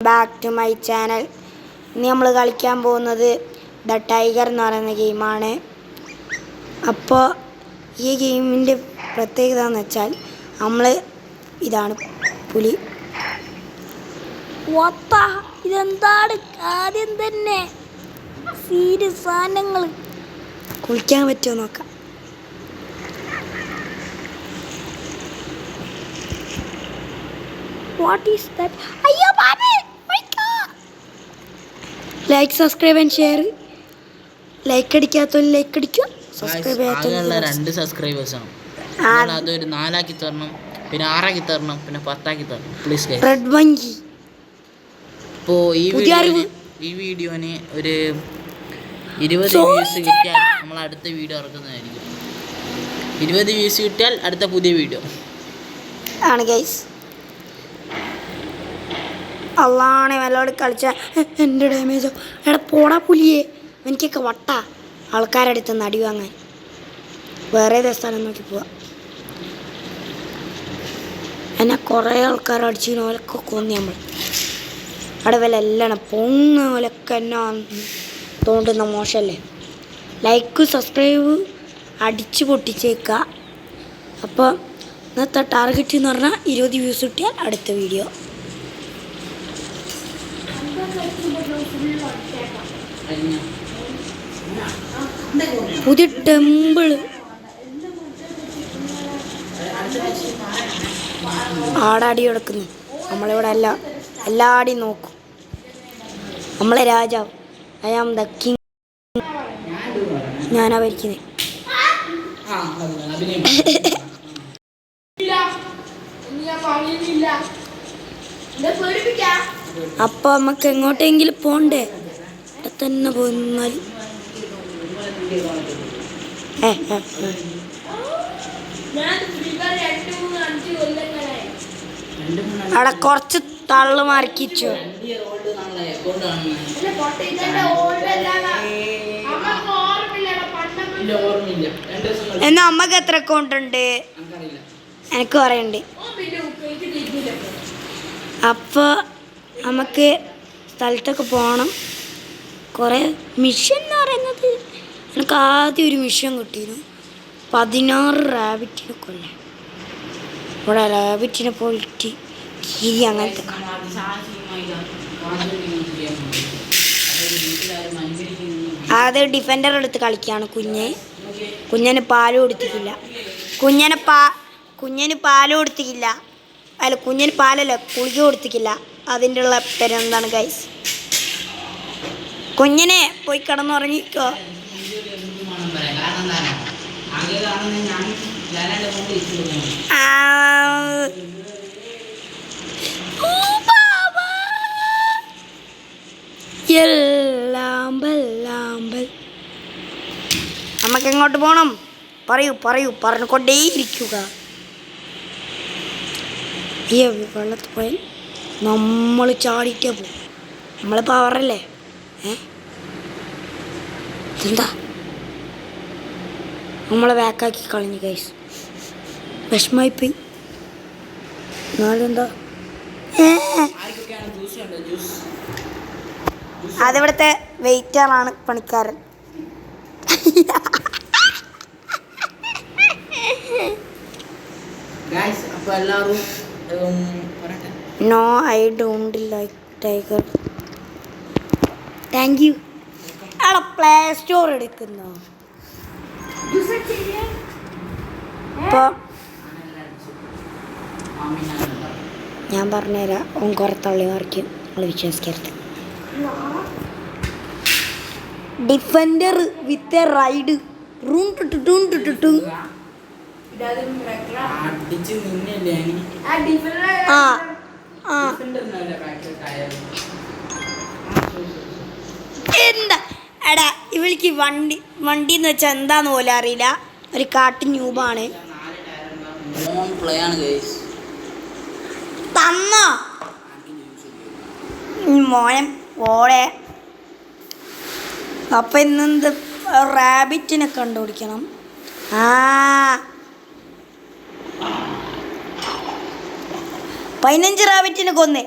Back to my channel. ഇന്ന് നമ്മൾ കളിക്കാൻ പോകുന്നത് ദ ടൈഗർ എന്ന് പറയുന്ന ഗെയിമാണ്. അപ്പോൾ ഈ ഗെയിമിൻ്റെ പ്രത്യേകത എന്ന് വെച്ചാൽ ഇതാണ് പുലി. ഇതെന്താണ് ആദ്യം തന്നെ സീരിയസ് സാധനങ്ങൾ കുളിക്കാൻ പറ്റുമോ നോക്കാം. What is that? അയ്യോ ബാബേ, like subscribe and share. Like അടിക്കാത്തവർ ലൈക്ക് അടിക്കുക, സബ്സ്ക്രൈബ് ചെയ്യാത്തവർ 2 സബ്സ്ക്രൈബേഴ്സ് ആണ്. അതൊരു 4 ആക്കി തരണം, പിന്നെ 6 ആക്കി തരണം, പിന്നെ 10 ആക്കി തരണം പ്ലീസ് ഗൈസ്. റെഡ് വങ്കി. അപ്പോൾ ഈ വീഡിയോന് ഒരു 20 വ്യൂസ് കിട്ടിയാൽ നമ്മൾ അടുത്ത വീഡിയോ ഇറക്കുന്നതായിരിക്കും. 20 വ്യൂസ് കിട്ടിയാൽ അടുത്ത പുതിയ വീഡിയോ ആണ് ഗൈസ്. അള്ളാണെ വല്ലോട് കളിച്ച എൻ്റെ ഡാമേജോ. എടാ പോടാ പുലിയെ, എനിക്കൊക്കെ വട്ടാ ആൾക്കാരെടുത്ത് നടി വാങ്ങാൻ. വേറെ സ്ഥലം നോക്കി പോവാം. എന്നെ കുറേ ആൾക്കാർ അടിച്ചിന് ഓലൊക്കെ കൊന്നി നമ്മൾ. അവിടെ വില എല്ലാം പൊങ്ങ ഓലൊക്കെ എന്നെ തോണ്ടുന്ന മോശമല്ലേ. ലൈക്ക് സബ്സ്ക്രൈബ് അടിച്ച് പൊട്ടിച്ചേക്കുക. അപ്പോൾ ഇന്നത്തെ ടാർഗറ്റ് എന്ന് പറഞ്ഞാൽ 20 വ്യൂസ് കിട്ടിയാൽ അടുത്ത വീഡിയോ. പുതിയ ടെമ്പിള് ആടാടി കിടക്കുന്നു. നമ്മളിവിടെ എല്ലാടിയും നോക്കും. നമ്മളെ രാജാവ്, ഐ ആം ദ കിങ്. ഞാനാ ഭരിക്കുന്നത്. അപ്പൊ നമുക്ക് എങ്ങോട്ടെങ്കിലും പോണ്ടേ? ഇവിടെ തന്നെ പോന്നാൽ അവിടെ കുറച്ച് തള്ളു മറിക്കിച്ചു. എന്നാ അമ്മക്ക് എത്ര അക്കൗണ്ട് ഉണ്ട്? എനിക്ക് പറയുന്നുണ്ട്. അപ്പോൾ നമുക്ക് സ്ഥലത്തൊക്കെ പോകണം. കുറേ മിഷൻ എന്ന് പറയുന്നത്, എനിക്ക് ആദ്യം ഒരു മിഷൻ കിട്ടിയിരുന്നു. 16 റാബിറ്റിനെ കൊല്ലാം. ഇവിടെ റാബിറ്റിനെ പോയിട്ട് കീരി അങ്ങനത്തെ അത് ഡിഫൻഡർ എടുത്ത് കളിക്കുകയാണ്. കുഞ്ഞന് പാല് കൊടുത്തിട്ടില്ല. കുഞ്ഞന് പാല് കൊടുത്തിട്ടില്ല. അല്ല, കുഞ്ഞിന് പാലല്ല, കുളിക കൊടുത്തിട്ടില്ല. അതിൻ്റെ ഉള്ള പേരെന്താണ് ഗൈസ്? കുഞ്ഞിനെ പോയി കിടന്നുറങ്ങിക്കോ. നമുക്ക് എങ്ങോട്ട് പോകണം? പറയൂ പറഞ്ഞുകൊണ്ടേയിരിക്കുക. ഈ വെള്ളത്തിൽ പോയാൽ നമ്മൾ ചാടിയിട്ടേ പോകും. നമ്മൾ പവറല്ലേ? എന്താ നമ്മളെ ബാക്കാക്കി കളഞ്ഞു ഗൈസ്. വിഷമായിപ്പോയി. എന്നാലെന്താ, അതിവിടുത്തെ വെയിറ്ററാണ്, പണിക്കാരൻ. No, I don't like tiger. Thank you. അവിടെ പ്ലേ സ്റ്റോർ എടുക്കുന്നോ? ഇപ്പോൾ ഞാൻ പറഞ്ഞുതരാം. ഓൻ കുറേ തള്ളി മറിക്കും, നമ്മൾ വിശ്വസിക്കരുത്. Defender with a ride. എന്താ എടാ ഇവൾക്ക് വണ്ടി എന്ന് വെച്ചാൽ എന്താന്ന് പോലും അറിയില്ല. ഒരു കാട്ടു ന്യൂബാണ്. തന്നോ മോനെ? അപ്പൊ ഇന്നെന്ത് റാബിറ്റിനെ കണ്ടുപിടിക്കണം. 15 റാബിറ്റിനെ കൊന്നേ.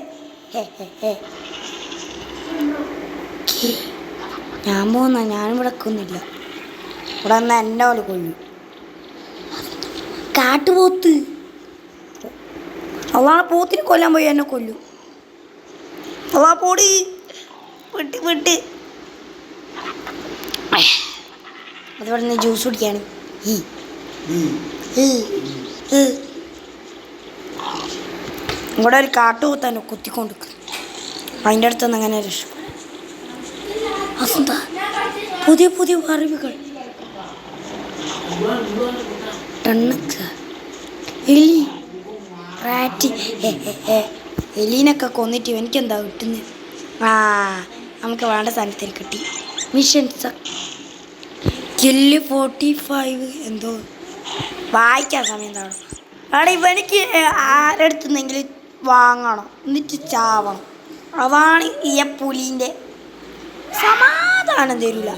ഞാൻ പോന്ന ഞാനിവിടെ നിൽക്കുന്നില്ല. ഇവിടെ നിന്ന് എന്നെ പോലെ കൊല്ലും. കാട്ടുപോത്ത് അതാണ് പോത്തിന് കൊല്ലാൻ പോയി എന്നെ കൊല്ലും. അതാ പോടി വിട്ട് വിട്ട്. അതിവിടെ നിന്ന് ജ്യൂസ് കുടിക്കാണ്. ഇവിടെ ഒരു കാട്ടുപോത്തന്നെ കുത്തിക്കൊണ്ടിരിക്കും. അതിൻ്റെ അടുത്തുനിന്ന് അങ്ങനെ രക്ഷ. അതെന്താ പുതിയ പുതിയ അറിവുകൾ. എലി റാറ്റ്. എലീനൊക്കെ കൊന്നിട്ട് എനിക്കെന്താ കിട്ടുന്നത്? നമുക്ക് വേണ്ട സാധനത്തിൽ കിട്ടി. മിഷൻ കില്ല് 45 എന്തോ വായിക്കാൻ സമയം എന്താണ് അവിടെ. ഇവനിക്ക് ആരെടുത്തുന്നെങ്കിലും വാങ്ങണം, എന്നിട്ട് ചാവണം. അതാണ് ഈ പുലീൻ്റെ സമാധാനം തരില്ല.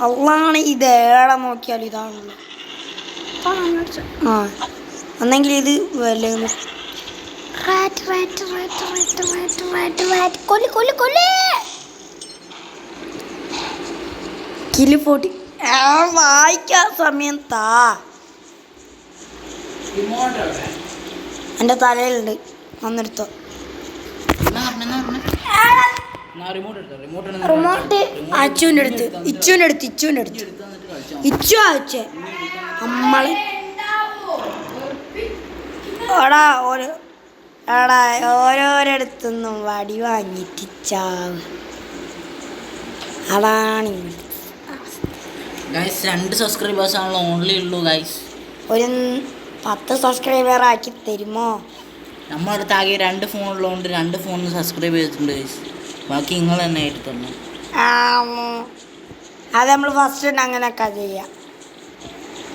അള്ളാണ് ഇത് ഏടെ നോക്കിയാലും ഇതാണല്ലോ. ഒന്നെങ്കിൽ ഇത് വല്ല കിലി 40 വായിക്കാൻ സമയം താ. എൻ്റെ തലയിലുണ്ട്, വന്നെടുത്തോ. റിമോട്ട് അച്ചുവിൻ്റെ അടുത്ത്, ഇച്ചുവിൻ്റെ അടുത്ത്. ഇച്ചു അയച്ചേ നമ്മള് ഓരോരിടത്തുനിന്നും വടി വാങ്ങിയിട്ട് ചാവ്. അതാണ് 2 സബ്സ്ക്രൈബേഴ്സ് ആണല്ലോ ഓൺലി ഉള്ളൂ ഗൈസ്. ഒരു 10 സബ്സ്ക്രൈബർ ആക്കി തരുമോ? നമ്മളടുത്ത് ആകെ 2 ഫോണുള്ളതുകൊണ്ട് 2 ഫോണിന് സബ്സ്ക്രൈബ് ചെയ്തിട്ടുണ്ട് ഗൈസ്. ബാക്കി നിങ്ങൾ തന്നെ ആയിട്ട് തന്നെ. അത് നമ്മൾ ഫസ്റ്റ് അങ്ങനെയൊക്കെ ചെയ്യാം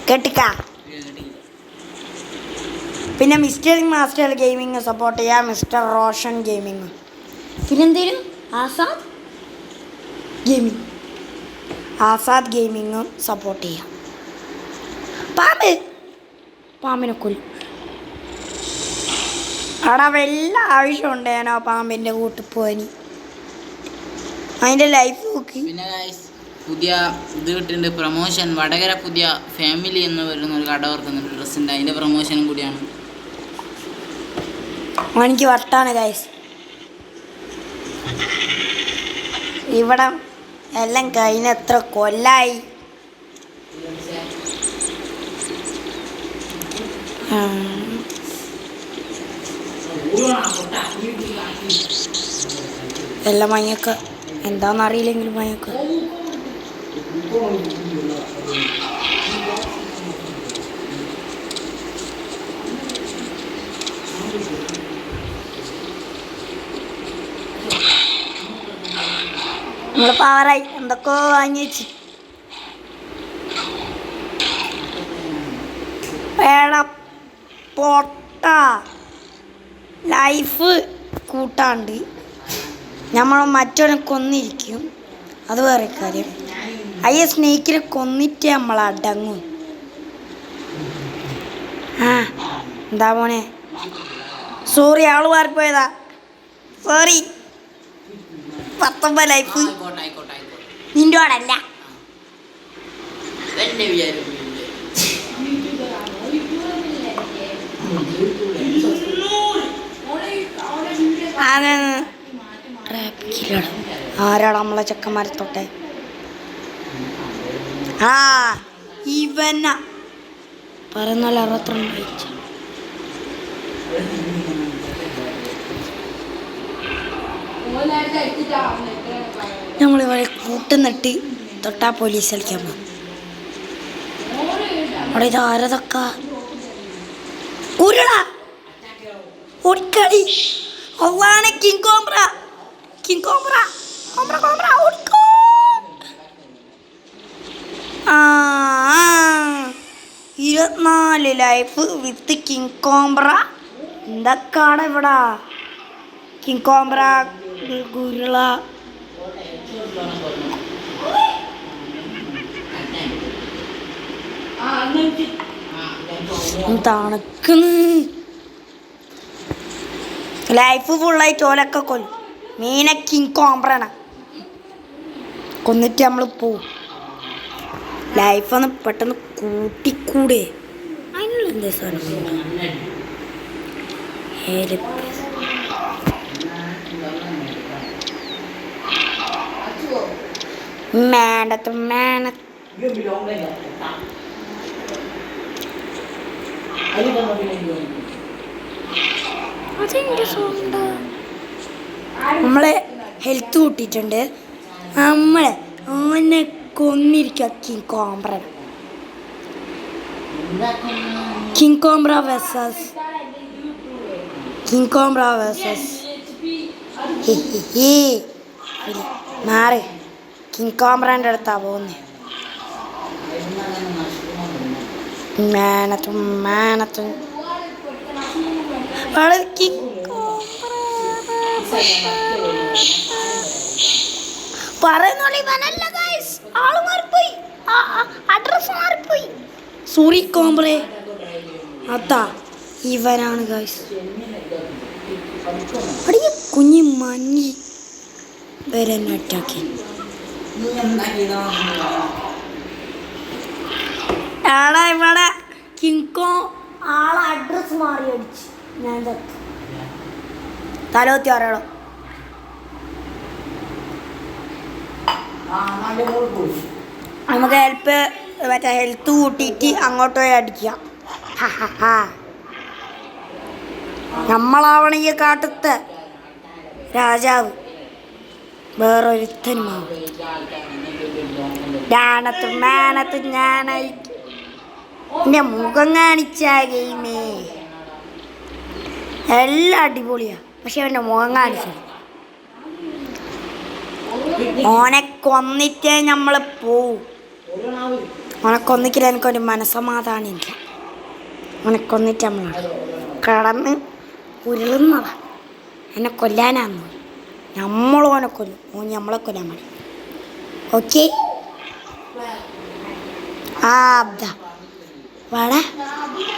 കേട്ടിക്ക. പിന്നെ മാസ്റ്റർ ഗെയിമിങ് സപ്പോർട്ട് ചെയ്യാം, മിസ്റ്റർ റോഷൻ ഗെയിമിങ്. പിന്നെന്തേലും ആസാദ് ഗെയിമിങ്ങും സപ്പോർട്ട് ചെയ്യാം. പാമ്പിനെ കൊല്ലും. അവിടെ വല്ല ആവശ്യമുണ്ടേനോ പാമ്പിൻ്റെ കൂട്ടിൽ പോകാൻ? അതിൻ്റെ ലൈഫ് നോക്കി. പിന്നെ പുതിയ ഇത് കിട്ടിയിട്ടുണ്ട്, പ്രൊമോഷൻ. വടകര പുതിയ ഫാമിലി എന്ന് പറയുന്ന ഒരു കട ഓർക്കുന്നുണ്ട് ഡ്രസ്സിൻ്റെ, അതിൻ്റെ പ്രൊമോഷനും കൂടിയാണ്. എനിക്ക് വട്ടാണ് ഗൈസ്. ഇവിടെ എല്ലാം കഴിഞ്ഞ എത്ര കൊല്ലായി. എല്ലാം മഞ്ഞൊക്കെ എന്താണെന്നറിയില്ലെങ്കിലും മഞ്ഞൊക്കെ. നമ്മൾ പവറായി എന്തൊക്കെയോ വാങ്ങി വെച്ച്. വേണം പൊട്ട ലൈഫ് കൂട്ടാണ്ട് നമ്മൾ മറ്റവനെ കൊന്നിരിക്കും, അത് വേറെ കാര്യം. സ്നേക്കിനെ കൊന്നിട്ട് നമ്മൾ അടങ്ങും. എന്താ മോനെ, സോറി ആള് മാറിപ്പോയതാ, സോറി. 19 ലൈഫ് നിൻ്റെ ഓടല്ല. ആരാടാ നമ്മളെ ചെക്കന്മാരെ തൊട്ടെ? ഇവന പറയുന്ന 62 നമ്മളിവിടെ കൂട്ടുന്നിട്ട് തൊട്ടാ പോലീസ് കളിക്കാൻ പോകും. അവിടെ ഇത് ആരതൊക്കെ ഉരുള ഓടിക്കളി. ഒന്നാണ് കിങ് കോബ്ര ഓടിക്കോ. 24 ലൈഫ് വിത്ത് കിങ് കോബ്ര. എന്തൊക്കെയാണ് ഇവിടെ? കിങ് കോബ്ര, ഉരുള. തണുക്കുന്നു. ലൈഫ് ഫുള്ളായിട്ട് ഓലൊക്കെ കൊല്ലും. മീനെ കിങ് കോംബ്രാണ് കൊന്നിട്ട് നമ്മൾ പോവും. ലൈഫൊന്ന് പെട്ടെന്ന് കൂട്ടിക്കൂടെ? അതിനുള്ള എന്താ സാധനം? മേനത്ത് മേനത്ത് നമ്മളെ ഹെൽത്ത് കൂട്ടിയിട്ടുണ്ട്. നമ്മളെ ഓനെ കൊന്നിരിക്കുക കിങ് കോംബ്ര. കിങ് കോംബ്ര വേഴ്സസ് മാറി കിങ് കോംബ്രാൻ്റെ അടുത്താ പോകുന്നത്. മേനത്തും പറയുന്നോളി ഇവനല്ല ഗൈസ്, ആള് മാറിപ്പോയി, അഡ്രസ് മാറിപ്പോയി. സോറി കോംബ്രേ, അതാ ഇവനാണ് ഗൈസ്. അടിയ കുഞ്ഞി മഞ്ഞി വരെ അറ്റാക്കി. ആടാ ഇവിടെ കിങ്കോ ആളെ അഡ്രസ് മാറി അടിച്ച് ഞാൻ തലോത്തി പറയണോ. നമുക്ക് മറ്റേ ഹെൽത്ത് കൂട്ടിയിട്ട് അങ്ങോട്ട് പോയി അടിക്കാം. നമ്മളാവണെങ്കിൽ കാട്ടത്തെ രാജാവ് വേറൊരുത്തനുമാവും. മേനത്ത് ഞാനായി എൻ്റെ മുഖം കാണിച്ച ഗെയിമേ എല്ലാം അടിപൊളിയാ. പക്ഷെ അവൻ്റെ മുഖം കാണിച്ചത് ഓനെ കൊന്നിട്ടേ നമ്മൾ പോവും. ഓനെ കൊന്നിക്കില്ല, എനിക്കൊരു മനസ്സമാധാനമില്ല. ഓനെ കൊന്നിട്ട് നമ്മൾ കടന്ന് ഉരുളുന്നതാ. എന്നെ കൊല്ലാനാന്ന് നമ്മൾ ഓനെ കൊല്ലും, ഓൻ നമ്മളെ കൊല്ലാൻ മതി. ഓക്കെ ആ വാടാ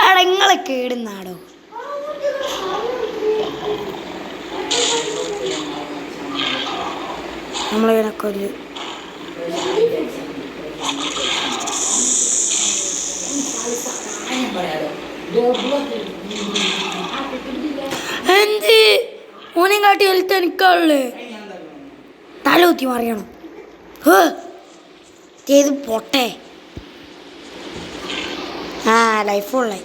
അടങ്ങളെ കേടുന്നാടോ. നമ്മളിങ്ങനെ കൊല്ലും. എന്ത് ഓനെ കാട്ടി ഹെൽത്ത് എനിക്കുള്ളു. തലൂത്തി മറിയണം. ചെയ്ത് പൊട്ടെ. ആ ലൈഫ് ഫുള്ളായി.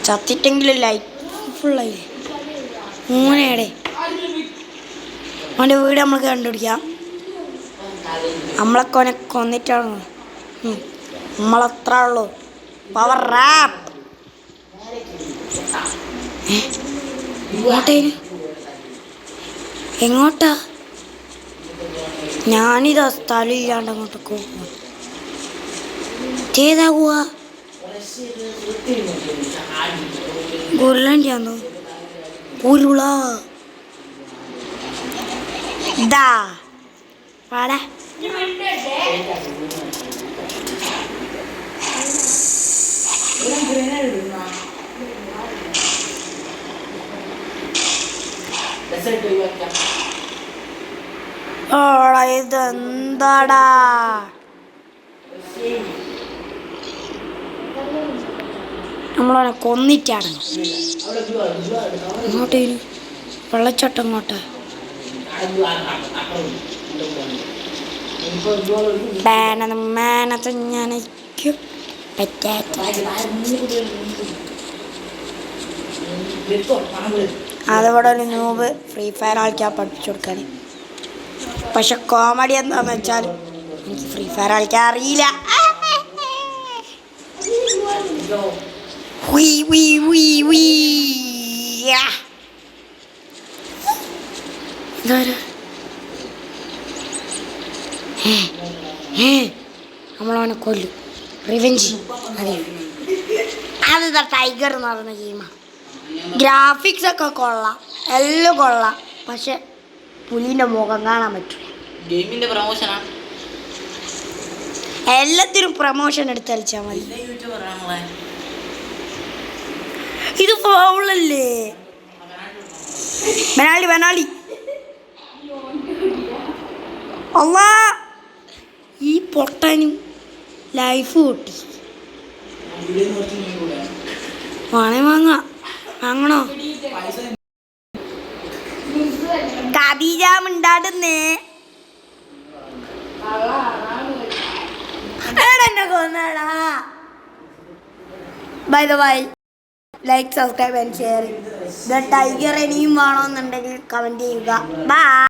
ചത്തിട്ടെങ്കിലും ലൈഫ് ഫുള്ളായില്ലേ. മൂന്നേടെ അവൻ്റെ വീട് നമ്മൾ കണ്ടുപിടിക്കാം. നമ്മളൊക്കെ അവനെ കൊന്നിട്ടാണ്. നമ്മളത്ര ഉള്ളൂ. പവർ റാപ്പ്. എങ്ങോട്ടാ? ഞാനിതാ സ്ഥലം ഇല്ലാണ്ട് അങ്ങോട്ട് പോകും. ഏതാകുക ഗുരുളാണ്ടിയാന്നോ? ഉരുള ദാ പാടാ. ഓടാ ഇതെന്താടാ? നമ്മളവനെ കൊന്നിട്ടാണ്. ഇങ്ങോട്ടേ വെള്ളച്ചാട്ടം ഇങ്ങോട്ട്. മേനത്ത് ഞാനേക്കും അതവിടെ ഒരു നൂബ് ഫ്രീ ഫയർ കളിക്കാൻ പഠിപ്പിച്ചു കൊടുക്കാൻ. പക്ഷെ കോമഡി എന്താന്ന് വെച്ചാൽ എനിക്ക് ഫ്രീ ഫയർ കളിക്കാൻ അറിയില്ല. നമ്മളവനെ കൊല്ലും. റിവെഞ്ച്. അതെ, അതാ ടൈഗർ എന്ന് പറയുന്ന ഗെയിമാണ്. ഗ്രാഫിക്സ് ഒക്കെ കൊള്ളാം, എല്ലാം കൊള്ളാം. പക്ഷെ പുലിൻ്റെ മുഖം കാണാൻ പറ്റില്ല. ഗെയിമിന്റെ പ്രൊമോഷനാണ്. എല്ലാത്തിനും പ്രൊമോഷൻ എടുത്ത് കളിച്ചാൽ മതി. ഇത് ഫൗളല്ലേ? ബെനാലി ബെനാലി. അള്ളാ ഈ പൊട്ടനും ലൈഫ് കൂട്ടി. വേണേ വാങ്ങണോ? കദീജാമുണ്ടാടുന്നേ കൊന്നടാ. By the by, like subscribe and share. Tiger ഇനിയും വേണമെന്നുണ്ടെങ്കിൽ കമൻറ്റ് ചെയ്യുക. ബൈ.